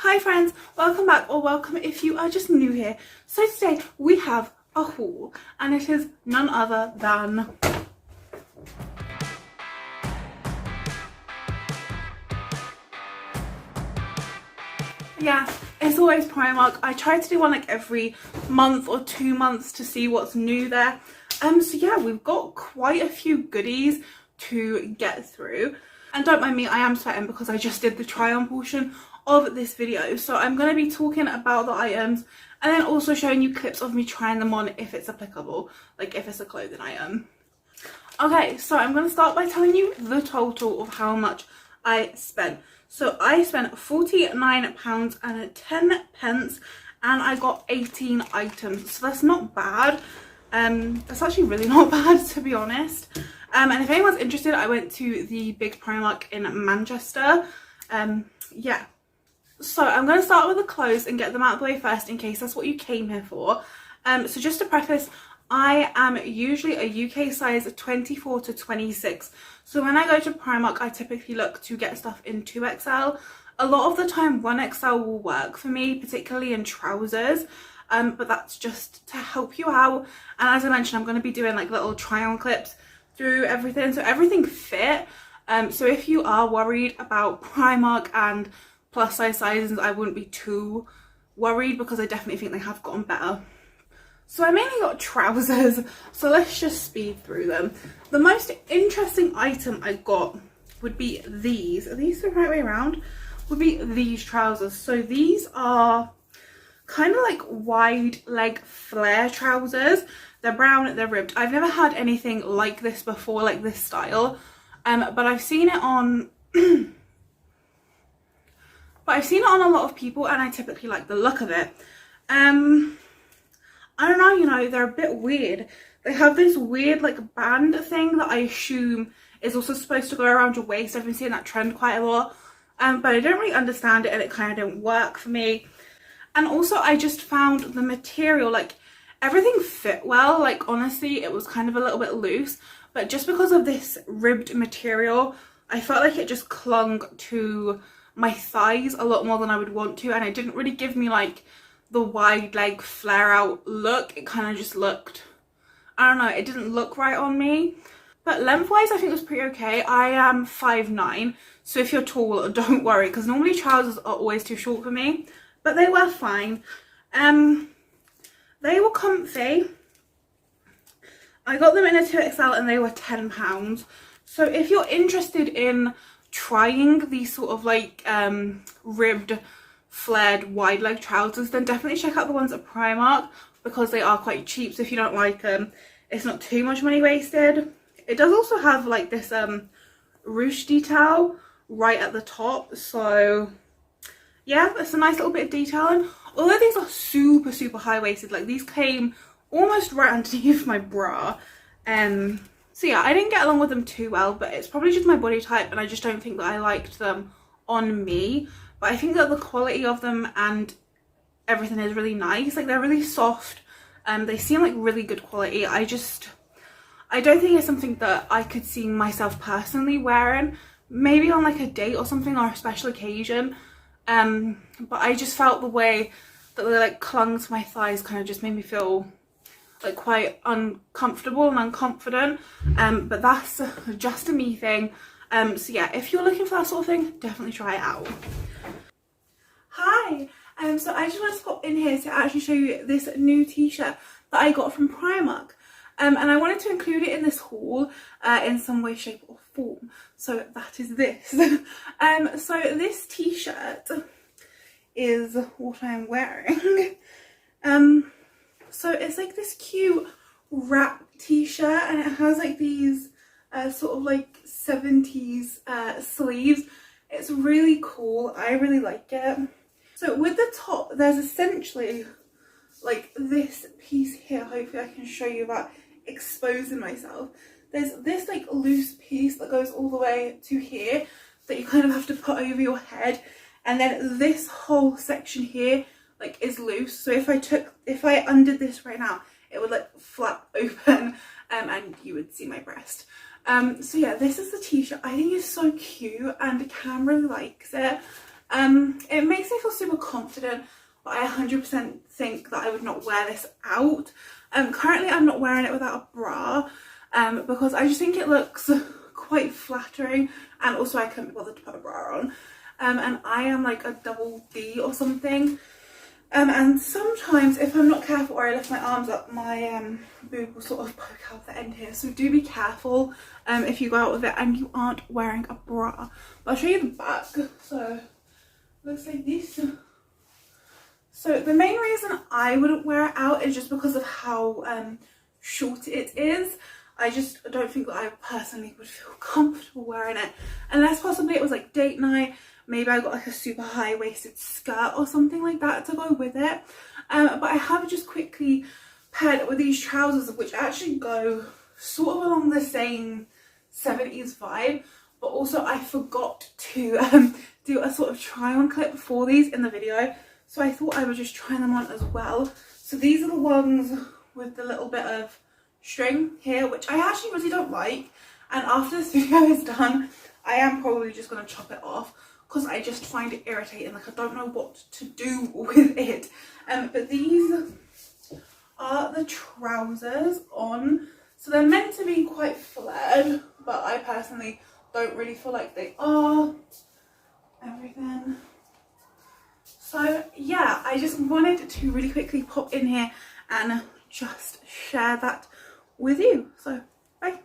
Hi friends, welcome back, or welcome if you are just new here. So today we have a haul and it is none other than it's always Primark. I try to do one like every month or 2 months to see what's new there. So yeah, we've got quite a few goodies to get through. And don't mind me, I am sweating because I just did the try on portion of this video. So I'm going to be talking about the items and then also showing you clips of me trying them on if it's applicable, like if it's a clothing item. Okay, so I'm going to start by telling you the total of how much I spent. So I spent £49.10 and I got 18 items. So that's not bad. That's actually really not bad, to be honest. And if anyone's interested, I went to the big Primark in Manchester. Yeah. So I'm going to start with the clothes and get them out of the way first in case that's what you came here for. So just to preface, I am usually a UK size 24 to 26. So when I go to Primark, I typically look to get stuff in 2XL. A lot of the time 1XL will work for me, particularly in trousers. But that's just to help you out. And as I mentioned, I'm going to be doing like little try on clips through everything. So everything fit. So if you are worried about Primark and plus size sizes, I wouldn't be too worried because I definitely think they have gotten better. So I mainly got trousers, so let's just speed through them. The most interesting item I got would be these. Are these the right way around? Would be these trousers. So these are kind of like wide leg flare trousers. They're brown, they're ribbed. I've never had anything like this before, like this style. But I've seen it on a lot of people and I typically like the look of it. I don't know, you know, they're a bit weird. They have this weird like band thing that I assume is also supposed to go around your waist. I've been seeing that trend quite a lot. But I don't really understand it and it kind of didn't work for me. And also I just found the material, like everything fit well. Like honestly, it was kind of a little bit loose. But just because of this ribbed material, I felt like it just clung to my thighs a lot more than I would want to. And it didn't really give me like the wide leg flare out look. It kind of just looked, I don't know, it didn't look right on me. But lengthwise I think it was pretty okay. I am 5'9", so if you're tall, don't worry, because normally trousers are always too short for me, but they were fine. They were comfy. I got them in a 2XL and they were £10. So if you're interested in trying these sort of like ribbed flared wide leg trousers, then definitely check out the ones at Primark because they are quite cheap. So if you don't like them, it's not too much money wasted. It does also have like this ruche detail right at the top, so yeah, that's a nice little bit of detailing. Although these are super high-waisted, like these came almost right underneath my bra. So yeah, I didn't get along with them too well, but it's probably just my body type and I just don't think that I liked them on me. But I think that the quality of them and everything is really nice. Like they're really soft. They seem like really good quality. I don't think it's something that I could see myself personally wearing. Maybe on like a date or something or a special occasion. But I just felt the way that they like clung to my thighs kind of just made me feel like quite uncomfortable and unconfident. But that's just a me thing. So yeah, if you're looking for that sort of thing, definitely try it out. Hi, so I just wanted to pop in here to actually show you this new t-shirt that I got from Primark. And I wanted to include it in this haul in some way, shape or form. So that is this. So this t-shirt is what I'm wearing. So it's like this cute wrap t-shirt and it has like these sort of like 70s sleeves. It's really cool. I really like it. So with the top, there's essentially like this piece here. Hopefully I can show you that exposing myself. There's this like loose piece that goes all the way to here that you kind of have to put over your head, and then this whole section here like is loose. So if I undid this right now, it would like flap open and you would see my breast. So yeah, this is the t-shirt. I think it's so cute and Cam really likes it. It makes me feel super confident, but I 100% think that I would not wear this out. Currently I'm not wearing it without a bra, because I just think it looks quite flattering, and also I couldn't be bothered to put a bra on. And I am like a double D or something. And sometimes if I'm not careful or I lift my arms up, my boob will sort of poke out the end here. So do be careful if you go out with it and you aren't wearing a bra. But I'll show you the back. So it looks like this. So the main reason I wouldn't wear it out is just because of how short it is. I just don't think that I personally would feel comfortable wearing it, unless possibly it was like date night. Maybe I got like a super high-waisted skirt or something like that to go with it. But I have just quickly paired it with these trousers, which actually go sort of along the same 70s vibe. But also I forgot to do a sort of try-on clip for these in the video. So I thought I would just try them on as well. So these are the ones with the little bit of string here, which I actually really don't like. And after this video is done, I am probably just going to chop it off, because I just find it irritating. Like, I don't know what to do with it. But these are the trousers on. So they're meant to be quite flared, but I personally don't really feel like they are. Everything. So yeah, I just wanted to really quickly pop in here and just share that with you. So bye.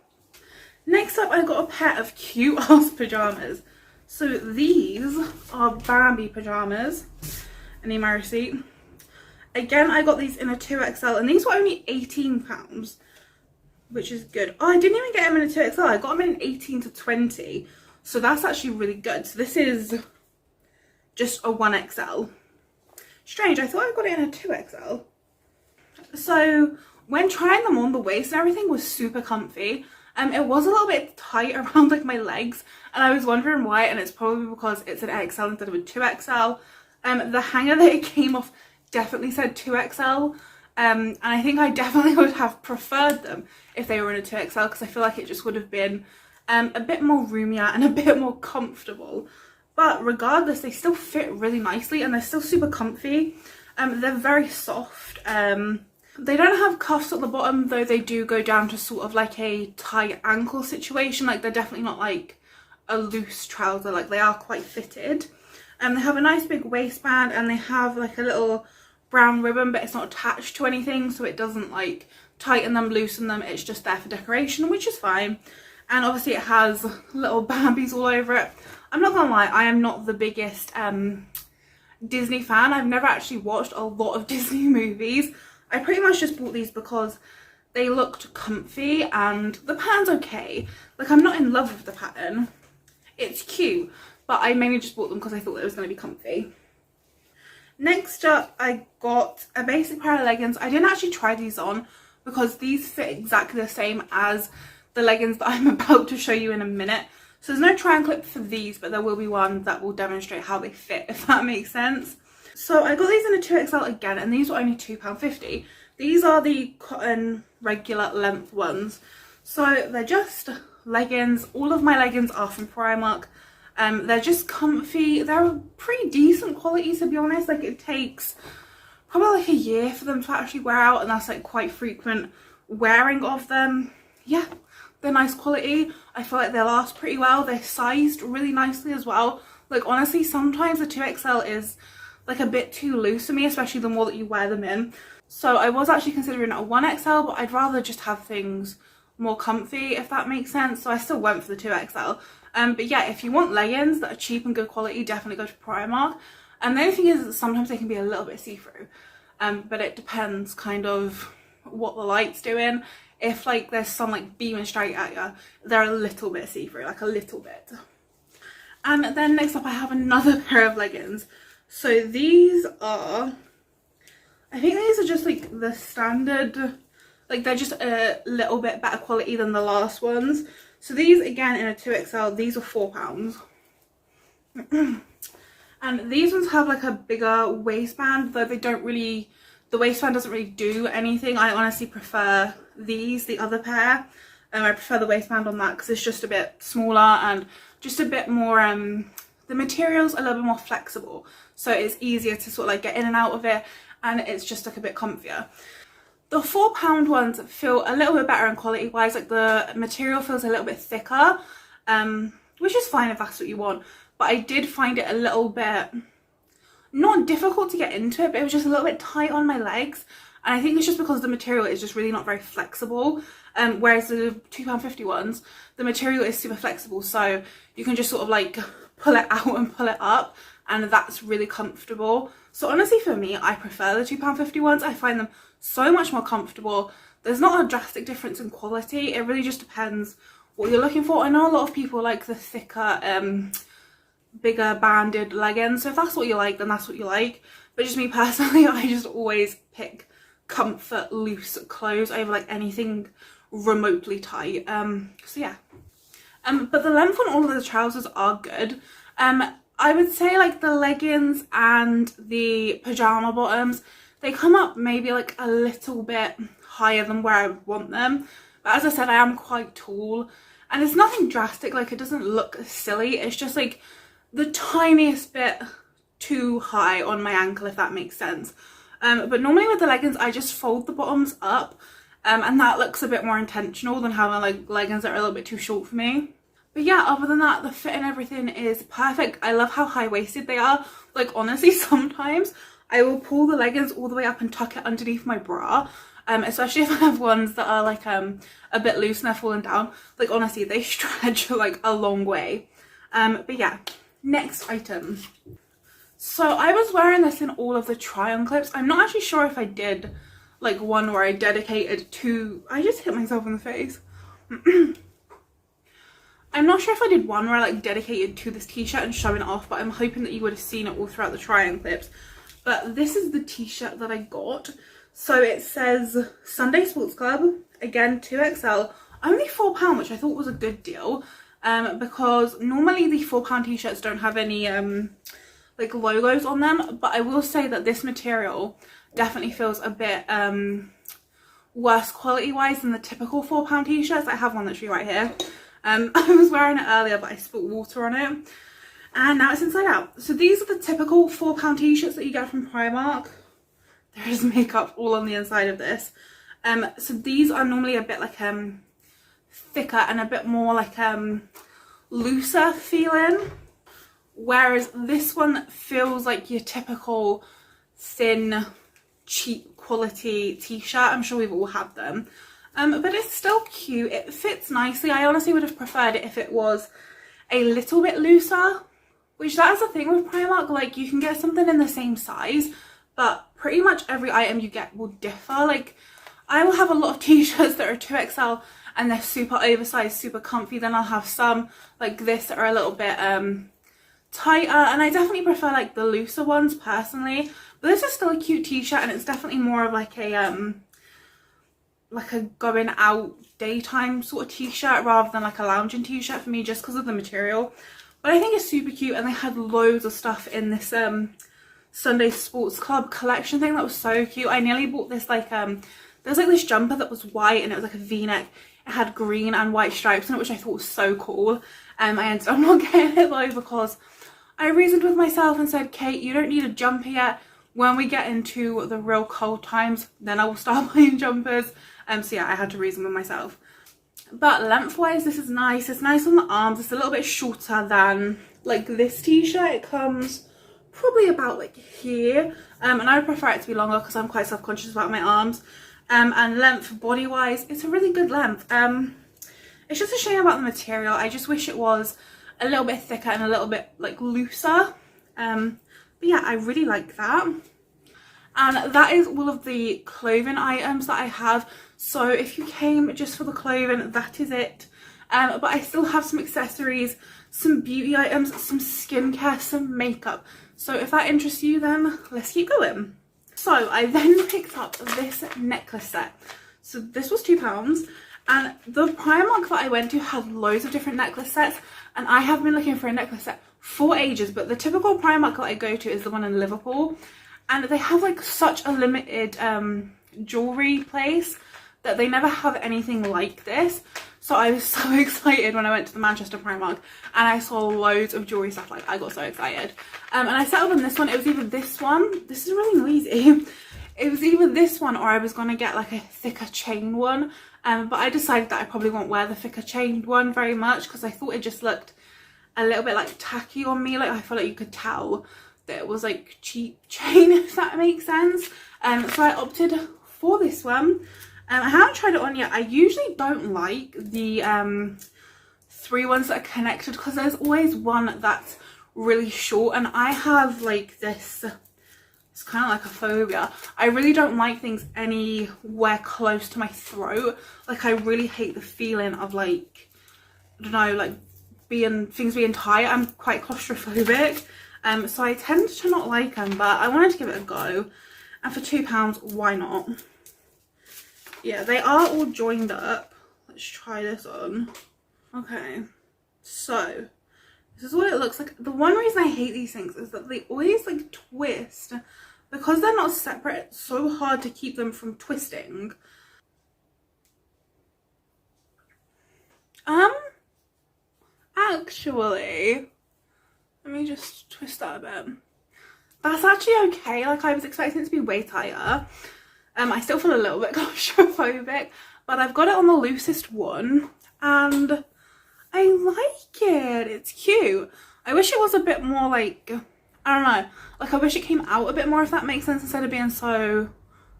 Next up, I got a pair of cute ass pajamas. So these are Bambi Pajamas. I need my receipt. Again, I got these in a 2XL, and these were only £18, which is good. Oh, I didn't even get them in a 2XL. I got them in an 18 to 20. So that's actually really good. So this is just a 1XL. Strange, I thought I got it in a 2XL. So when trying them on, the waist and everything was super comfy. It was a little bit tight around like my legs, and I was wondering why, and it's probably because it's an XL instead of a 2XL. The hanger that it came off definitely said 2XL, and I think I definitely would have preferred them if they were in a 2XL, because I feel like it just would have been a bit more roomier and a bit more comfortable. But regardless, they still fit really nicely and they're still super comfy. They're very soft. They don't have cuffs at the bottom, though they do go down to sort of like a tight ankle situation. Like, they're definitely not like a loose trouser, like they are quite fitted. They have a nice big waistband, and they have like a little brown ribbon, but it's not attached to anything, so it doesn't like tighten them, loosen them. It's just there for decoration, which is fine. And obviously it has little Bambis all over it. I'm not gonna lie, I am not the biggest Disney fan. I've never actually watched a lot of Disney movies. I pretty much just bought these because they looked comfy and the pattern's okay. Like, I'm not in love with the pattern. It's cute, but I mainly just bought them because I thought it was going to be comfy. Next up, I got a basic pair of leggings. I didn't actually try these on because these fit exactly the same as the leggings that I'm about to show you in a minute. So there's no try and clip for these, but there will be one that will demonstrate how they fit, if that makes sense. So I got these in a 2XL again, and these were only £2.50. These are the cotton regular length ones. So they're just leggings. All of my leggings are from Primark. They're just comfy. They're a pretty decent quality, to be honest. Like, it takes probably like a year for them to actually wear out, and that's like quite frequent wearing of them. Yeah, they're nice quality. I feel like they last pretty well. They're sized really nicely as well. Like, honestly, sometimes the 2XL is like a bit too loose for me, especially the more that you wear them in. So I was actually considering a 1XL, but I'd rather just have things more comfy, if that makes sense. So I still went for the 2XL. But yeah, if you want leggings that are cheap and good quality, definitely go to Primark. And the only thing is that sometimes they can be a little bit see-through. But it depends kind of what the light's doing. If like there's some like beaming straight at you, they're a little bit see-through, like a little bit. And then next up, I have another pair of leggings. So these are, I think these are just like the standard, like they're just a little bit better quality than the last ones. So these, again, in a 2XL, these are £4. And these ones have like a bigger waistband, though they don't really, the waistband doesn't really do anything. I honestly prefer these, the other pair. I prefer the waistband on that because it's just a bit smaller and just a bit more, the the material's a little bit more flexible, so it's easier to sort of like get in and out of it, and it's just like a bit comfier. The £4 ones feel a little bit better in quality wise, like the material feels a little bit thicker, which is fine if that's what you want, but I did find it a little bit, not difficult to get into it, but it was just a little bit tight on my legs, and I think it's just because the material is just really not very flexible, whereas the £2.50 ones, the material is super flexible, so you can just sort of like pull it out and pull it up, and that's really comfortable. So honestly for me, I prefer the £2.50 ones. I find them so much more comfortable. There's not a drastic difference in quality, it really just depends what you're looking for. I know a lot of people like the thicker, bigger banded leggings, so if that's what you like, then that's what you like, but just me personally, I just always pick comfort loose clothes over like anything remotely tight. So yeah, but the length on all of the trousers are good. I would say like the leggings and the pajama bottoms, they come up maybe like a little bit higher than where I would want them, but as I said, I am quite tall, and it's nothing drastic, like it doesn't look silly, it's just like the tiniest bit too high on my ankle, if that makes sense. But normally with the leggings, I just fold the bottoms up, and that looks a bit more intentional than having like leggings that are a little bit too short for me. But yeah, other than that, the fit and everything is perfect. I love how high-waisted they are. Like honestly, sometimes I will pull the leggings all the way up and tuck it underneath my bra, especially if I have ones that are like a bit loose and they're falling down. Like honestly, they stretch like a long way. But yeah, next item. So I was wearing this in all of the try-on clips. I'm not actually sure if I did like one where I dedicated to, I just hit myself in the face. I'm not sure if I did one where I like dedicated to this t-shirt and showing it off, but I'm hoping that you would have seen it all throughout the try-on clips. But this is the t-shirt that I got. So it says Sunday Sports Club, again 2XL, only £4, which I thought was a good deal, because normally the £4 t-shirts don't have any like logos on them, but I will say that this material definitely feels a bit worse quality wise than the typical £4 t-shirts. I have one literally right here. I was wearing it earlier, but I spilt water on it, and now it's inside out. So these are the typical £4 t-shirts that you get from Primark. There is makeup all on the inside of this. So these are normally a bit like thicker and a bit more like looser feeling, whereas this one feels like your typical thin, cheap quality t-shirt. I'm sure we've all had them. But it's still cute, it fits nicely. I honestly would have preferred it if it was a little bit looser, which that is the thing with Primark, like you can get something in the same size, but pretty much every item you get will differ. Like I will have a lot of t-shirts that are 2XL and they're super oversized, super comfy, then I'll have some like this that are a little bit tighter, and I definitely prefer like the looser ones personally, but this is still a cute t-shirt, and it's definitely more of like a going out daytime sort of t-shirt rather than like a lounging t-shirt for me, just because of the material. But I think it's super cute, and they had loads of stuff in this Sunday Sports Club collection thing that was so cute. I nearly bought this like there's like this jumper that was white and it was like a v-neck. It had green and white stripes in it, which I thought was so cool. I ended up not getting it though, because I reasoned with myself and said, Kate, you don't need a jumper yet. When we get into the real cold times, then I will start buying jumpers. So yeah, I had to reason with myself. But lengthwise, this is nice. It's nice on the arms. It's a little bit shorter than like this t-shirt. It comes probably about like here. And I would prefer it to be longer because I'm quite self-conscious about my arms. And length body-wise, it's a really good length. It's just a shame about the material. I just wish it was a little bit thicker and a little bit like looser. But yeah, I really like that. And that is all of the clothing items that I have. So if you came just for the clothing, that is it. But I still have some accessories, some beauty items, some skincare, some makeup. So if that interests you, then let's keep going. So I then picked up this necklace set. So this was £2, and the Primark that I went to had loads of different necklace sets, and I have been looking for a necklace set for ages, but the typical Primark that I go to is the one in Liverpool, and they have like such a limited jewelry place that they never have anything like this. So I was so excited when I went to the Manchester Primark and I saw loads of jewellery stuff. Like, I got so excited. And I settled on this one. It was either this one. This is really noisy. It was either this one or I was going to get like a thicker chain one. But I decided that I probably won't wear the thicker chained one very much because I thought it just looked a little bit like tacky on me. Like, I feel like you could tell that it was like cheap chain, if that makes sense. So I opted for this one. I haven't tried it on yet. I usually don't like the 3 ones that are connected because there's always one that's really short, and I have like this, it's kind of like a phobia. I really don't like things anywhere close to my throat. Like, I really hate the feeling of like, I don't know, like things being tight. I'm quite claustrophobic, so I tend to not like them, but I wanted to give it a go, and for £2, why not? Yeah, they are all joined up. Let's try this on. Okay, so this is what it looks like. The one reason I hate these things is that they always like twist. Because they're not separate, it's so hard to keep them from twisting. Actually, let me just twist that a bit. That's actually okay. Like, I was expecting it to be way tighter. I still feel a little bit claustrophobic, but I've got it on the loosest one and I like it. It's cute. I wish it was a bit more like, I don't know, like I wish it came out a bit more, if that makes sense, instead of being so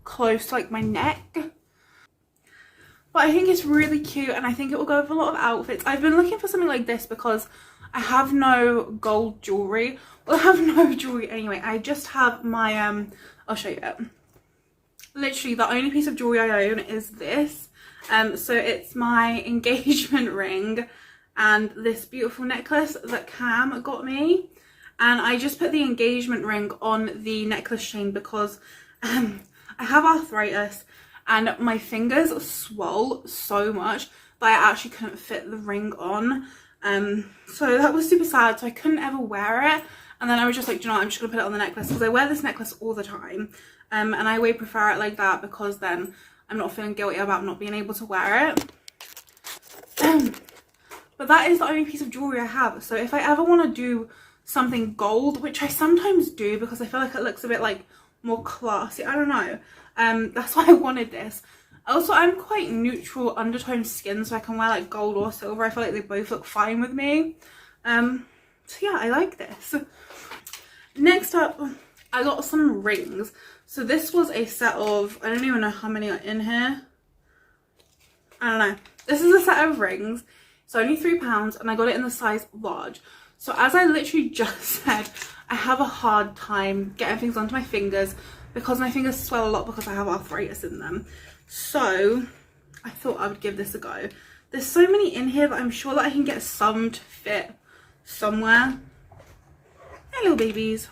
close to like my neck. But I think it's really cute and I think it will go with a lot of outfits. I've been looking for something like this because I have no gold jewellery. Well, I have no jewellery anyway. I just have my, I'll show you it. Literally the only piece of jewellery I own is this. So it's my engagement ring and this beautiful necklace that Cam got me. And I just put the engagement ring on the necklace chain because I have arthritis and my fingers swell so much that I actually couldn't fit the ring on. So that was super sad, so I couldn't ever wear it. And then I was just like, do you know what, I'm just gonna put it on the necklace because I wear this necklace all the time. And I way prefer it like that because then I'm not feeling guilty about not being able to wear it. But that is the only piece of jewellery I have. So if I ever want to do something gold, which I sometimes do because I feel like it looks a bit like more classy, I don't know. That's why I wanted this. Also, I'm quite neutral undertone skin, so I can wear like gold or silver. I feel like they both look fine with me. So yeah, I like this. Next up, I got some rings. So this was a set of, I don't even know how many are in here. I don't know. This is a set of rings. It's only £3 and I got it in the size large. So as I literally just said, I have a hard time getting things onto my fingers because my fingers swell a lot because I have arthritis in them. So I thought I would give this a go. There's so many in here that I'm sure that I can get some to fit somewhere. Hey little babies.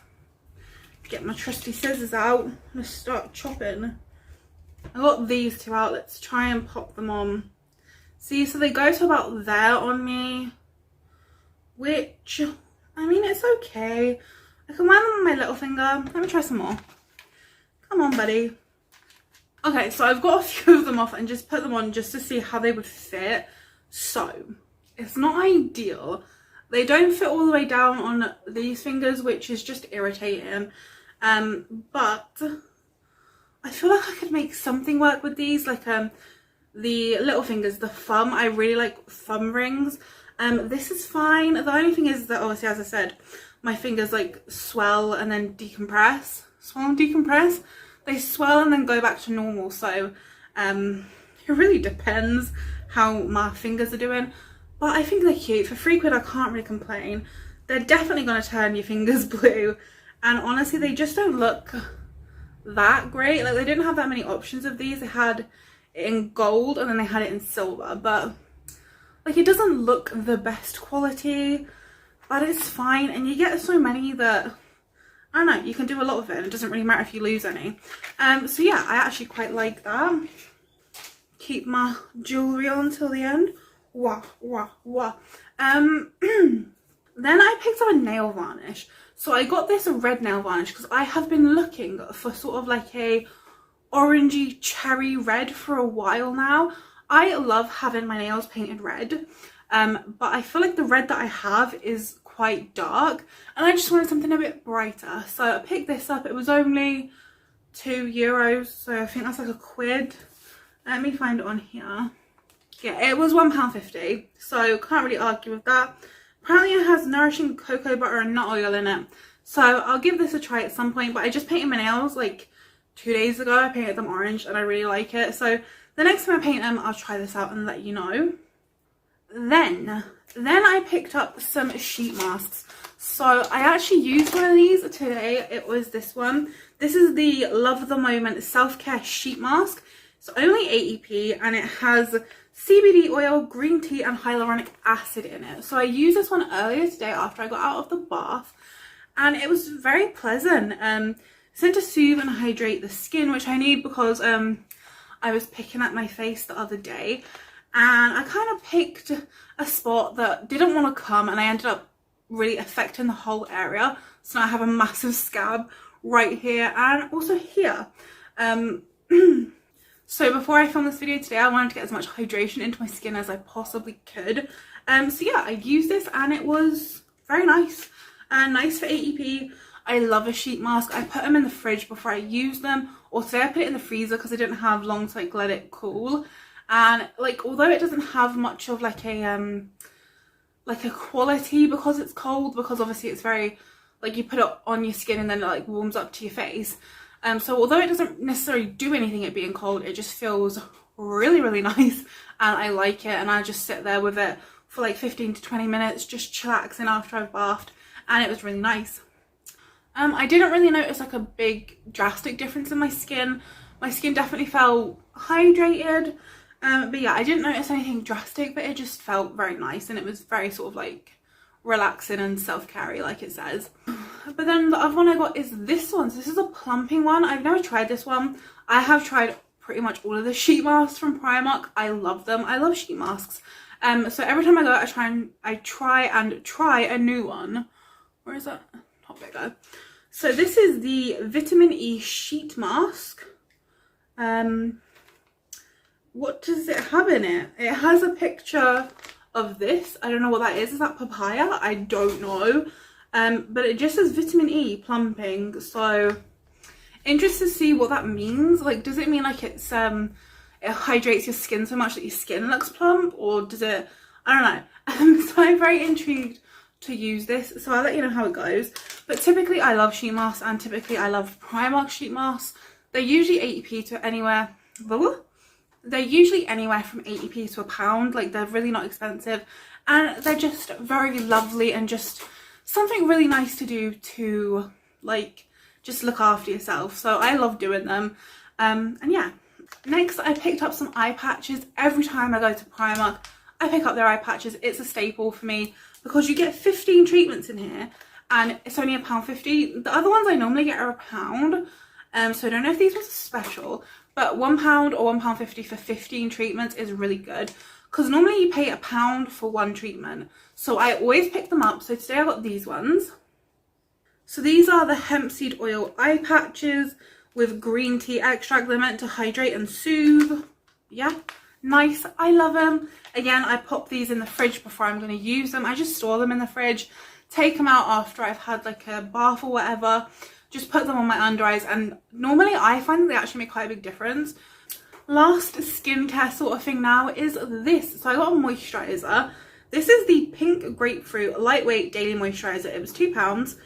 Get my trusty scissors out. I'm gonna start chopping. I got these 2 out. Let's try and pop them on. See, so they go to about there on me, which, I mean, it's okay. I can wear them on my little finger. Let me try some more. Come on, buddy. Okay, so I've got a few of them off and just put them on just to see how they would fit. So, it's not ideal. They don't fit all the way down on these fingers, which is just irritating. But I feel like I could make something work with these, like the little fingers, the thumb. I really like thumb rings. This is fine. The only thing is that obviously, as I said, my fingers like swell and then decompress. Swell and decompress. They swell and then go back to normal. So it really depends how my fingers are doing. But I think they're cute. For £3, I can't really complain. They're definitely going to turn your fingers blue. And honestly, they just don't look that great. Like, they didn't have that many options of these. They had it in gold and then they had it in silver. But, like, it doesn't look the best quality. But it's fine. And you get so many that, I don't know, you can do a lot of it. And it doesn't really matter if you lose any. So, yeah, I actually quite like that. Keep my jewellery on till the end. Wah, wah, wah. Then I picked up a nail varnish. So I got this red nail varnish because I have been looking for sort of like a orangey cherry red for a while now. I love having my nails painted red, but I feel like the red that I have is quite dark and I just wanted something a bit brighter. So I picked this up. It was only €2, so I think that's like a quid. Let me find it on here. Yeah, it was £1.50, so can't really argue with that. Apparently it has nourishing cocoa butter and nut oil in it, so I'll give this a try at some point. But I just painted my nails like 2 days ago. I painted them orange and I really like it, so the next time I paint them I'll try this out and let you know. Then I picked up some sheet masks. So I actually used one of these today. It was this one. This is the Love the Moment self-care sheet mask. It's only 80p and it has CBD oil, green tea and hyaluronic acid in it. So I used this one earlier today after I got out of the bath and it was very pleasant. It's meant to soothe and hydrate the skin, which I need because I was picking at my face the other day and I kind of picked a spot that didn't want to come and I ended up really affecting the whole area. So now I have a massive scab right here and also here. So before I filmed this video today, I wanted to get as much hydration into my skin as I possibly could. So yeah, I used this and it was very nice. Nice for 80p. I love a sheet mask. I put them in the fridge before I use them, or today I put it in the freezer because I didn't have long to like let it cool. And like, although it doesn't have much of like a quality because it's cold, because obviously it's very like you put it on your skin and then it like warms up to your face. So although it doesn't necessarily do anything it being cold, it just feels really nice and I like it, and I just sit there with it for like 15 to 20 minutes just chillaxing after I've bathed, and it was really nice. I didn't really notice like a big drastic difference in my skin. My skin definitely felt hydrated, but yeah, I didn't notice anything drastic, but it just felt very nice and it was very sort of like relaxing and self-care like it says. But then the other one I got is this one. So this is a plumping one. I've never tried this one. I have tried pretty much all of the sheet masks from Primark. I love them. I love sheet masks. So every time I go, I try a new one. Where is that? Oh, there we go. So this is the Vitamin E sheet mask. What does it have in it? It has a picture of this. I don't know what that is. Is that papaya? I don't know. But it just says vitamin E plumping, so interested to see what that means. Like, does it mean like it's it hydrates your skin so much that your skin looks plump, or does it, I don't know. So I'm very intrigued to use this, so I'll let you know how it goes. But typically I love sheet masks, and typically I love Primark sheet masks. They're usually 80p to anywhere, they're usually anywhere from 80p to £1. Like, they're really not expensive and they're just very lovely and just something really nice to do to like just look after yourself. So I love doing them. And yeah, next I picked up some eye patches. Every time I go to Primark I pick up their eye patches. It's a staple for me because you get 15 treatments in here and it's only £1.50. The other ones I normally get are £1. So I don't know if these ones are special, but £1 or £1.50 for 15 treatments is really good, because normally you pay £1 for one treatment. So I always pick them up. So today I got these ones. So these are the hemp seed oil eye patches with green tea extract. They're meant to hydrate and soothe. Yeah, nice. I love them. Again, I pop these in the fridge before I'm going to use them. I just store them in the fridge, take them out after I've had like a bath or whatever, just put them on my under eyes, and normally I find that they actually make quite a big difference. Last skincare sort of thing now is this. So I got a moisturizer. This is the Pink Grapefruit Lightweight Daily Moisturizer. It was £2.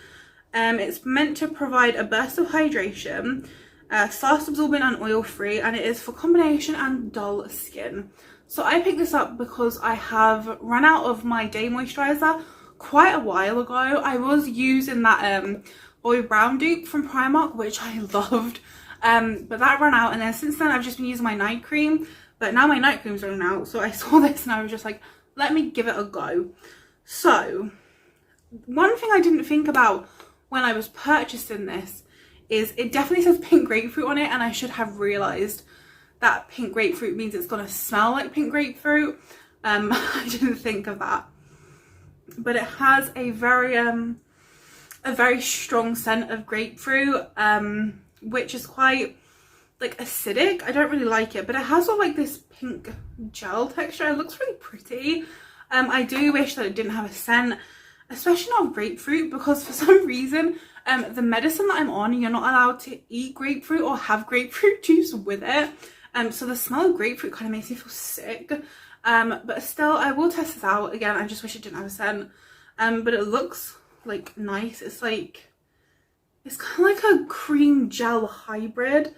It's meant to provide a burst of hydration, fast absorbing and oil free, and it is for combination and dull skin. So I picked this up because I have run out of my day moisturizer quite a while ago. I was using that Boy Brown dupe from Primark, which I loved, but that ran out, and then since then I've just been using my night cream, but now my night cream's running out. So I saw this and I was just like, let me give it a go. So one thing I didn't think about when I was purchasing this is it definitely says pink grapefruit on it, and I should have realized that pink grapefruit means it's gonna smell like pink grapefruit. I didn't think of that, but it has a very strong scent of grapefruit, which is quite like acidic. I don't really like it, but it has sort of like this pink gel texture. It looks really pretty. I do wish that it didn't have a scent, especially not grapefruit, because for some reason the medicine that I'm on, you're not allowed to eat grapefruit or have grapefruit juice with it. So the smell of grapefruit kind of makes me feel sick. But still, I will test this out again. I just wish it didn't have a scent. But it looks like nice. It's like, it's kind of like a cream gel hybrid,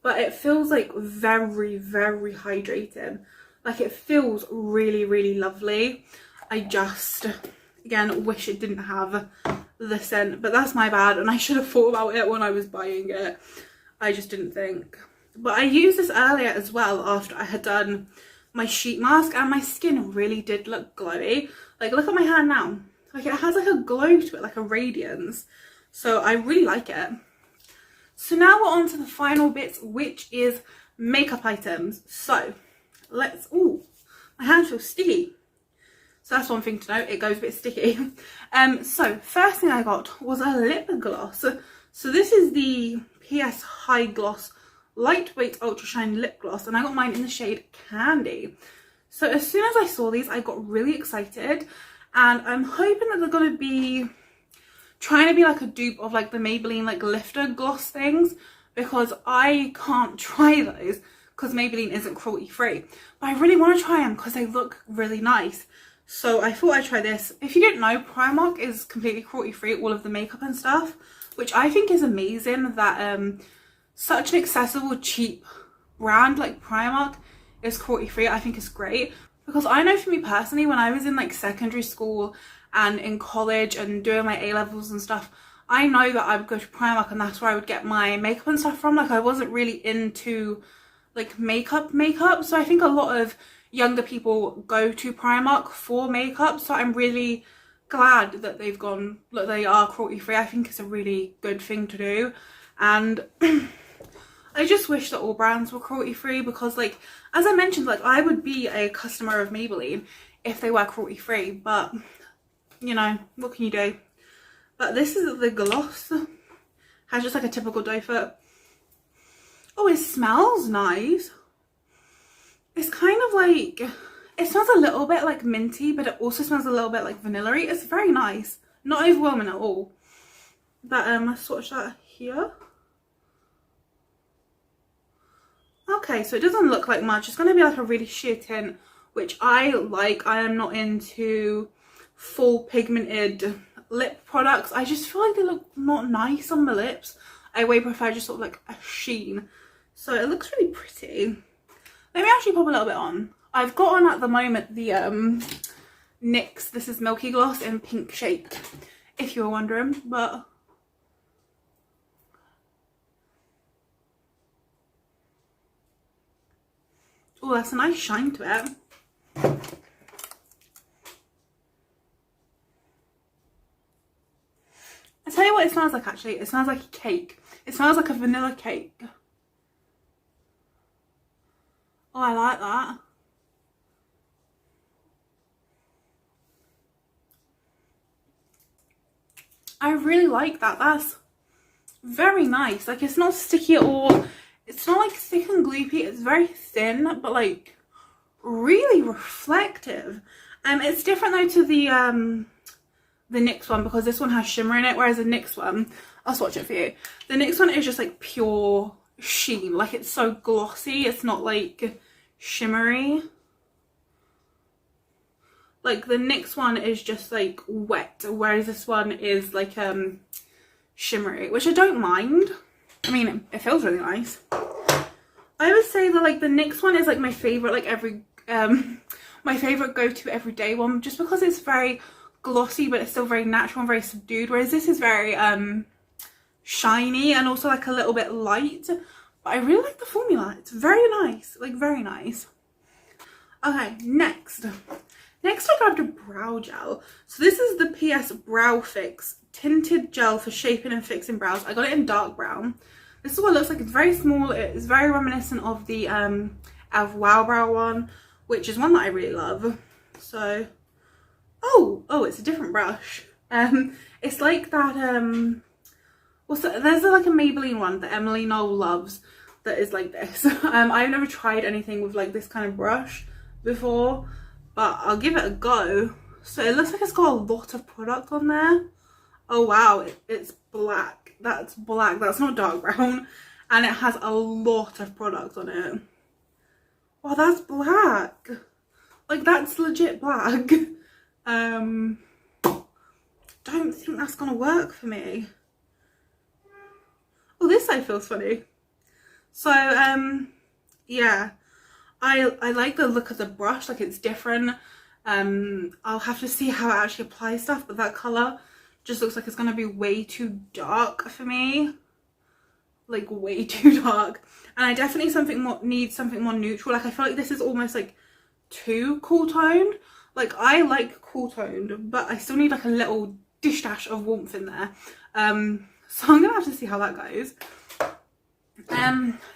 but it feels like very, very hydrating. Like it feels really, really lovely. I just, again, wish it didn't have the scent, but that's my bad, and I should have thought about it when I was buying it. I just didn't think. But I used this earlier as well after I had done my sheet mask, and my skin really did look glowy. Like, look at my hand now. Like, it has like a glow to it, like a radiance. So I really like it. So now we're on to the final bits, which is makeup items. So let's, ooh, my hand feels sticky. So that's one thing to note, it goes a bit sticky. So first thing I got was a lip gloss. So this is the PS High Gloss Lightweight Ultra Shine Lip Gloss, and I got mine in the shade Candy. So as soon as I saw these, I got really excited, and I'm hoping that they're going to be trying to be like a dupe of like the Maybelline like lifter gloss things, because I can't try those because Maybelline isn't cruelty free, but I really want to try them because they look really nice. So I thought I'd try this. If you didn't know, Primark is completely cruelty free, all of the makeup and stuff, which I think is amazing that such an accessible, cheap brand like Primark is cruelty free. I think it's great, because I know for me personally, when I was in like secondary school and in college and doing my A-levels and stuff, I know that I would go to Primark and that's where I would get my makeup and stuff from. Like, I wasn't really into like makeup, so I think a lot of younger people go to Primark for makeup. So I'm really glad that they've gone, that they are cruelty free. I think it's a really good thing to do, and I just wish that all brands were cruelty free, because like, as I mentioned, like I would be a customer of Maybelline if they were cruelty free, but you know, what can you do? But this is the gloss. Has just like a typical doe foot. Oh, it smells nice. It's kind of like, it smells a little bit like minty, but it also smells a little bit like vanilla-y. It's very nice. Not overwhelming at all. But let's swatch that here. Okay, so it doesn't look like much. It's going to be like a really sheer tint, which I like. I am not into full pigmented lip products. I just feel like they look not nice on my lips. I way prefer just sort of like a sheen. So it looks really pretty. Let me actually pop a little bit on. I've got on at the moment the NYX This Is Milky Gloss in pink shade, if you were wondering. But oh, that's a nice shine to it. I tell you what it smells like actually. It smells like a cake. It smells like a vanilla cake. Oh, I like that. I really like that. That's very nice. Like, it's not sticky at all. It's not like thick and gloopy. It's very thin, but like really reflective. It's different though to the NYX one, because this one has shimmer in it, whereas the NYX one, I'll swatch it for you. The NYX one is just like pure sheen. Like, it's so glossy. It's not like shimmery. Like, the NYX one is just like wet, whereas this one is like shimmery, which I don't mind. I mean, it feels really nice. I would say that like the NYX one is like my favorite, like my favorite go-to everyday one, just because it's very glossy but it's still very natural and very subdued, whereas this is very shiny and also like a little bit light. But I really like the formula. It's very nice, like very nice. Okay, next I grabbed a brow gel. So this is the PS Brow Fix Tinted Gel for Shaping and Fixing Brows. I got it in dark brown. This is what it looks like. It's very small. It's very reminiscent of the Elf Wow Brow one, which is one that I really love. So, oh, it's a different brush. It's like that, there's like a Maybelline one that Emily Knoll loves, that is like this. I've never tried anything with like this kind of brush before, but I'll give it a go. So it looks like it's got a lot of product on there. Oh wow, it's black. That's black, that's not dark brown. And it has a lot of product on it. Wow, that's black. Like, that's legit black. Don't think that's gonna work for me. Oh, this side feels funny. So yeah, I like the look of the brush, like it's different. I'll have to see how it actually applies stuff, but that color just looks like it's gonna be way too dark for me, like way too dark. And I definitely need something more neutral. Like, I feel like this is almost like too cool toned. Like, I like cool toned, but I still need like a little dish dash of warmth in there. So I'm gonna have to see how that goes.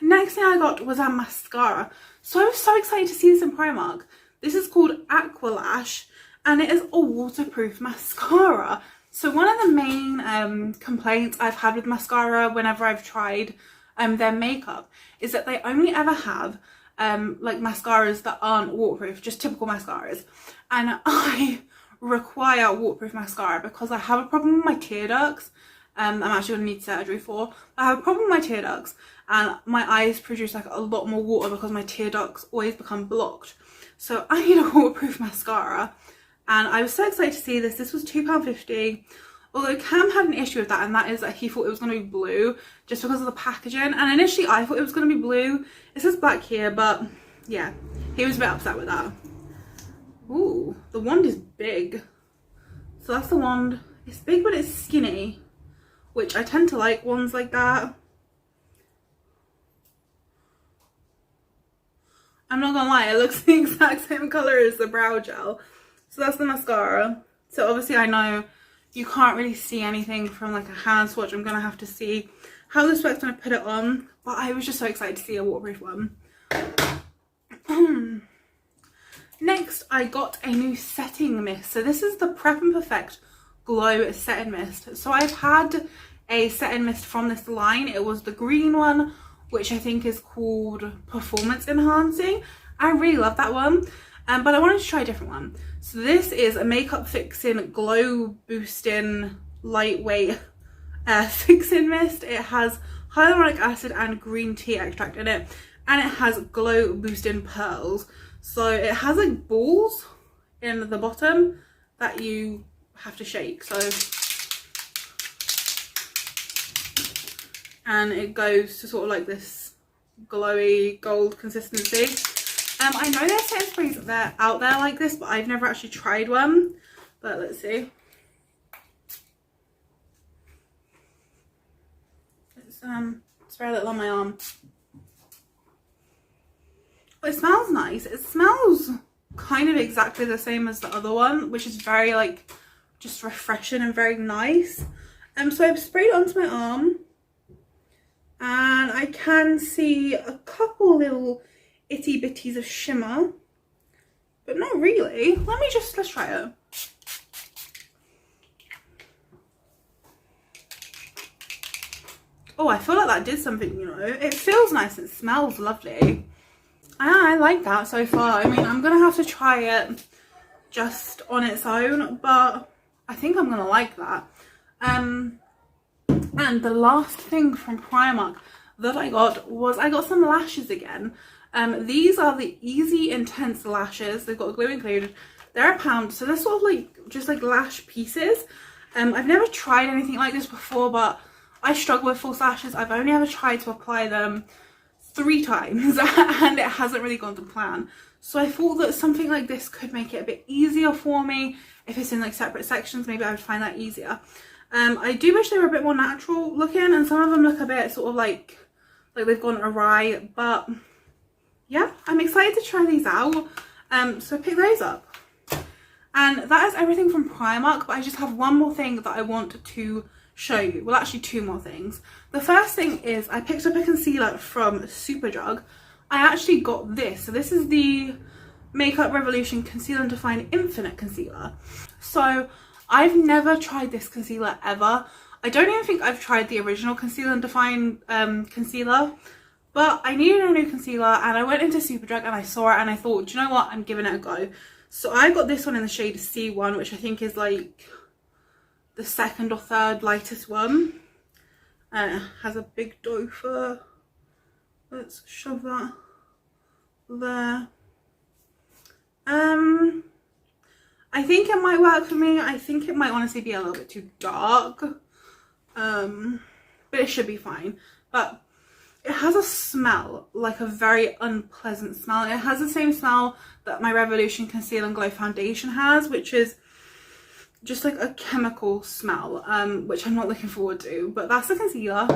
Next thing I got was a mascara. So I was so excited to see this in Primark. This is called Aqua Lash, and it is a waterproof mascara. So one of the main complaints I've had with mascara whenever I've tried their makeup is that they only ever have like mascaras that aren't waterproof, just typical mascaras. And I require waterproof mascara because I have a problem with my tear ducts. I'm actually going to need surgery for. I have a problem with my tear ducts, and my eyes produce like a lot more water because my tear ducts always become blocked. So I need a waterproof mascara, and I was so excited to see this. This was £2.50. Although Cam had an issue with that, and that is that he thought it was going to be blue just because of the packaging. And initially I thought it was going to be blue. It says black here, but yeah, he was a bit upset with that. Ooh, the wand is big. So that's the wand. It's big, but it's skinny, which I tend to like wands like that. I'm not gonna lie, it looks the exact same colour as the brow gel. So that's the mascara. So obviously I know you can't really see anything from like a hand swatch. I'm gonna have to see how this works when I put it on. But I was just so excited to see a waterproof one. Next, I got a new setting mist. So this is the Prep and Perfect Glow Setting Mist. So I've had a setting mist from this line. It was the green one, which I think is called Performance Enhancing. I really love that one, but I wanted to try a different one. So this is a makeup fixing, glow boosting, lightweight fixing mist. It has hyaluronic acid and green tea extract in it, and it has glow boosting pearls. So it has like balls in the bottom that you have to shake. So, and it goes to sort of like this glowy gold consistency. I know there's setting sprays that are out there like this, but I've never actually tried one. But let's see. Let's spray a little on my arm. But it smells nice. It smells kind of exactly the same as the other one, which is very like just refreshing and very nice. So I've sprayed it onto my arm, and I can see a couple little itty bitties of shimmer, but not really. Let's try it. Oh, I feel like that did something, you know. It feels nice, it smells lovely. I like that so far. I mean, I'm gonna have to try it just on its own, but I think I'm gonna like that. And the last thing from Primark that I got was I got some lashes again. These are the Easy Intense lashes. They've got glue included. They're £1, so they're sort of like just like lash pieces. I've never tried anything like this before, but I struggle with false lashes. I've only ever tried to apply them 3 times and it hasn't really gone to plan. So I thought that something like this could make it a bit easier for me. If it's in like separate sections, maybe I would find that easier. I do wish they were a bit more natural looking, and some of them look a bit sort of like they've gone awry, but yeah, I'm excited to try these out. So pick those up. And that is everything from Primark, but I just have one more thing that I want to show you. Well, actually 2 more things. The first thing is I picked up a concealer from Superdrug. I actually got this. So this is the Makeup Revolution Conceal and Define Infinite Concealer. So I've never tried this concealer ever. I don't even think I've tried the original Conceal and Define concealer, but I needed a new concealer and I went into Superdrug and I saw it and I thought, do you know what, I'm giving it a go. So I got this one in the shade C1, which I think is like the second or third lightest one. And it has a big doe. Let's shove that there. I think it might work for me. I think it might honestly be a little bit too dark, but it should be fine. But it has a smell, like a very unpleasant smell. It has the same smell that my Revolution Conceal and Glow Foundation has, which is just like a chemical smell, which I'm not looking forward to. But that's the concealer.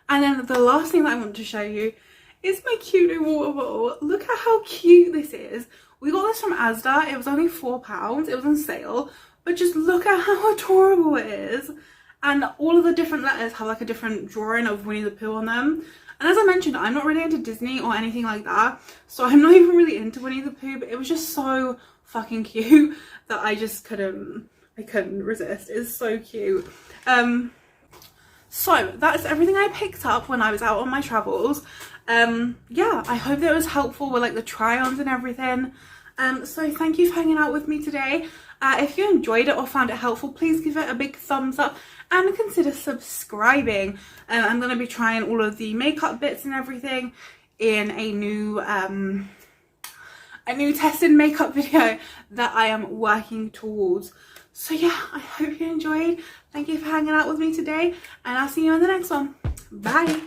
And then the last thing that I want to show you is my cute new water bottle. Look at how cute this is. We got this from Asda. It was only £4. It was on sale. But just look at how adorable it is. And all of the different letters have like a different drawing of Winnie the Pooh on them. And as I mentioned, I'm not really into Disney or anything like that. So I'm not even really into Winnie the Pooh. But it was just so fucking cute that I just couldn't resist. It's so cute. So that's everything I picked up when I was out on my travels. Yeah, I hope that it was helpful with like the try-ons and everything. So thank you for hanging out with me today. If you enjoyed it or found it helpful, please give it a big thumbs up and consider subscribing. I'm going to be trying all of the makeup bits and everything in a new tested makeup video that I am working towards. So yeah, I hope you enjoyed. Thank you for hanging out with me today, and I'll see you in the next one. Bye.